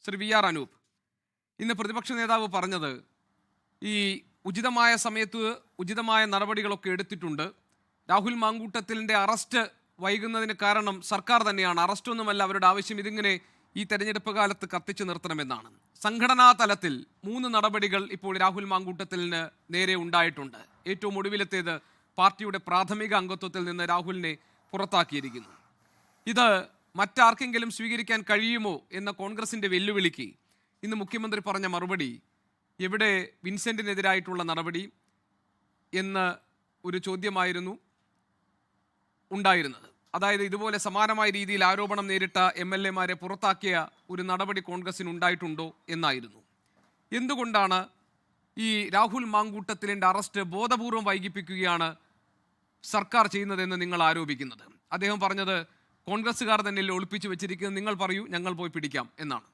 Shri V R Anoop, ഇന്ന് പ്രതിപക്ഷ നേതാവ് പറഞ്ഞത് ഈ ഉചിതമായ സമയത്ത് ഉചിതമായ നടപടികളൊക്കെ എടുത്തിട്ടുണ്ട്. രാഹുൽ മാങ്കൂട്ടത്തിലിൻ്റെ അറസ്റ്റ് വൈകുന്നതിന് കാരണം സർക്കാർ തന്നെയാണ്, അറസ്റ്റൊന്നുമല്ല അവരുടെ ആവശ്യം, ഇതിങ്ങനെ ഈ തെരഞ്ഞെടുപ്പ് കാലത്ത് കത്തിച്ചു നിർത്തണമെന്നാണ്. സംഘടനാ തലത്തിൽ 3 നടപടികൾ ഇപ്പോൾ രാഹുൽ മാങ്കൂട്ടത്തിലിന് നേരെ ഉണ്ടായിട്ടുണ്ട്. ഏറ്റവും ഒടുവിലത്തേത് പാർട്ടിയുടെ പ്രാഥമിക അംഗത്വത്തിൽ നിന്ന് രാഹുലിനെ പുറത്താക്കിയിരിക്കുന്നു. ഇത് മറ്റാർക്കെങ്കിലും സ്വീകരിക്കാൻ കഴിയുമോ എന്ന കോൺഗ്രസിൻ്റെ വെല്ലുവിളിക്ക് ഇന്ന് മുഖ്യമന്ത്രി പറഞ്ഞ മറുപടി, എവിടെ വിൻസെന്റിനെതിരായിട്ടുള്ള നടപടി എന്ന് ഒരു ചോദ്യമായിരുന്നു ഉണ്ടായിരുന്നത്. അതായത് ഇതുപോലെ സമാനമായ രീതിയിൽ ആരോപണം നേരിട്ട MLA-മാരെ പുറത്താക്കിയ ഒരു നടപടി കോൺഗ്രസിന് ഉണ്ടായിട്ടുണ്ടോ എന്നായിരുന്നു. എന്തുകൊണ്ടാണ് ഈ രാഹുൽ മാങ്കൂട്ടത്തിലിൻ്റെ അറസ്റ്റ് ബോധപൂർവം വൈകിപ്പിക്കുകയാണ് സർക്കാർ ചെയ്യുന്നതെന്ന് നിങ്ങൾ ആരോപിക്കുന്നത്? അദ്ദേഹം പറഞ്ഞത് കോൺഗ്രസ്സുകാർ തന്നെ ഒളിപ്പിച്ചു വെച്ചിരിക്കുന്നത്, നിങ്ങൾ പറയൂ, ഞങ്ങൾ പോയി പിടിക്കാം എന്നാണ്.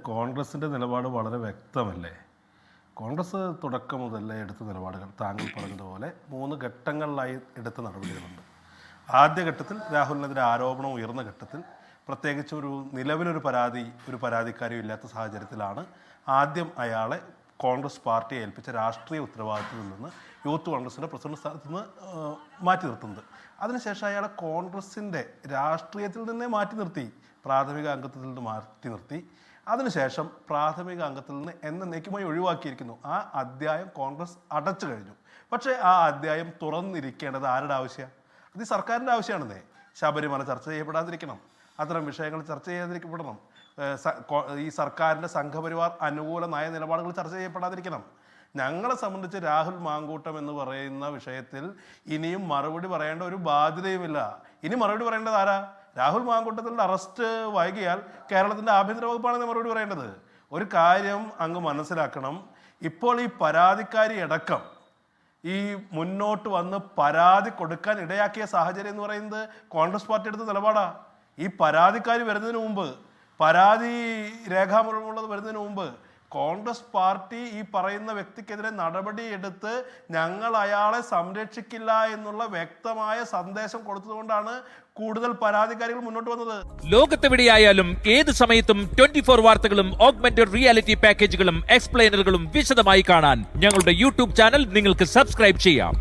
കോൺഗ്രസിൻ്റെ നിലപാട് വളരെ വ്യക്തമല്ലേ? കോൺഗ്രസ് തുടക്കം മുതലേ എടുത്ത നിലപാടുകൾ താങ്കൾ പറഞ്ഞതുപോലെ 3 ഘട്ടങ്ങളിലായി എടുത്ത നടപടികളുണ്ട്. ആദ്യഘട്ടത്തിൽ രാഹുലിനെതിരെ ആരോപണം ഉയർന്ന ഘട്ടത്തിൽ, പ്രത്യേകിച്ച് നിലവിലൊരു പരാതിക്കാരിയും ഇല്ലാത്ത സാഹചര്യത്തിലാണ് ആദ്യം അയാളെ കോൺഗ്രസ് പാർട്ടിയെ ഏൽപ്പിച്ച രാഷ്ട്രീയ ഉത്തരവാദിത്തത്തിൽ നിന്ന് യൂത്ത് കോൺഗ്രസിൻ്റെ പ്രസിഡന്റ് സ്ഥാനത്ത് നിന്ന് മാറ്റി നിർത്തുന്നത്. അതിനുശേഷം അയാളെ കോൺഗ്രസിൻ്റെ രാഷ്ട്രീയത്തിൽ നിന്നേ മാറ്റി നിർത്തി, പ്രാഥമിക അംഗത്വത്തിൽ നിന്ന് മാറ്റി നിർത്തി. അതിനുശേഷം പ്രാഥമിക അംഗത്തിൽ നിന്ന് എന്നേക്കുമായി ഒഴിവാക്കിയിരിക്കുന്നു. ആ അധ്യായം കോൺഗ്രസ് അടച്ചു കഴിഞ്ഞു. പക്ഷേ ആ അധ്യായം തുറന്നിരിക്കേണ്ടത് ആരുടെ ആവശ്യമാണ്? അത് ഈ സർക്കാരിൻ്റെ ആവശ്യമാണെന്നേ. ശബരിമല ചർച്ച ചെയ്യപ്പെടാതിരിക്കണം, അത്തരം വിഷയങ്ങൾ ചർച്ച ചെയ്യാതിരിക്കപ്പെടണം, ഈ സർക്കാരിൻ്റെ സംഘപരിവാർ അനുകൂല നയ നിലപാടുകൾ ചർച്ച ചെയ്യപ്പെടാതിരിക്കണം. ഞങ്ങളെ സംബന്ധിച്ച് രാഹുൽ മാങ്കൂട്ടം എന്ന് പറയുന്ന വിഷയത്തിൽ ഇനിയും മറുപടി പറയേണ്ട ഒരു ബാധ്യതയുമില്ല. ഇനി മറുപടി പറയേണ്ടത് ആരാ? രാഹുൽ മാങ്കൂട്ടത്തിൻ്റെ അറസ്റ്റ് വൈകിയാൽ കേരളത്തിൻ്റെ ആഭ്യന്തര വകുപ്പാണ് മറുപടി പറയേണ്ടത്. ഒരു കാര്യം അങ്ങ് മനസ്സിലാക്കണം, ഇപ്പോൾ ഈ പരാതിക്കാരി അടക്കം ഈ മുന്നോട്ട് വന്ന് പരാതി കൊടുക്കാൻ ഇടയാക്കിയ സാഹചര്യം എന്ന് പറയുന്നത് കോൺഗ്രസ് പാർട്ടി എടുത്ത നിലപാടാണ്. ഈ പരാതിക്കാരി വരുന്നതിന് മുമ്പ്, പരാതി രേഖാമൂലമുള്ളത് വരുന്നതിന് മുമ്പ് കോൺഗ്രസ് പാർട്ടി ഈ പറയുന്ന വ്യക്തിക്കെതിരെ നടപടിയെടുത്ത് ഞങ്ങൾ അയാളെ സംരക്ഷിക്കില്ല എന്നുള്ള വ്യക്തമായ സന്ദേശം കൊടുത്തതുകൊണ്ടാണ് കൂടുതൽ പരാതിക്കാരികൾ മുന്നോട്ട് വന്നത്. ലോകത്തെവിടെയായാലും ഏത് സമയത്തും 24 വാർത്തകളും ഓഗ്മെന്റഡ് റിയാലിറ്റി പാക്കേജുകളും എക്സ്പ്ലെയിനറുകളും വിശദമായി കാണാൻ ഞങ്ങളുടെ യൂട്യൂബ് ചാനൽ നിങ്ങൾക്ക് സബ്സ്ക്രൈബ് ചെയ്യാം.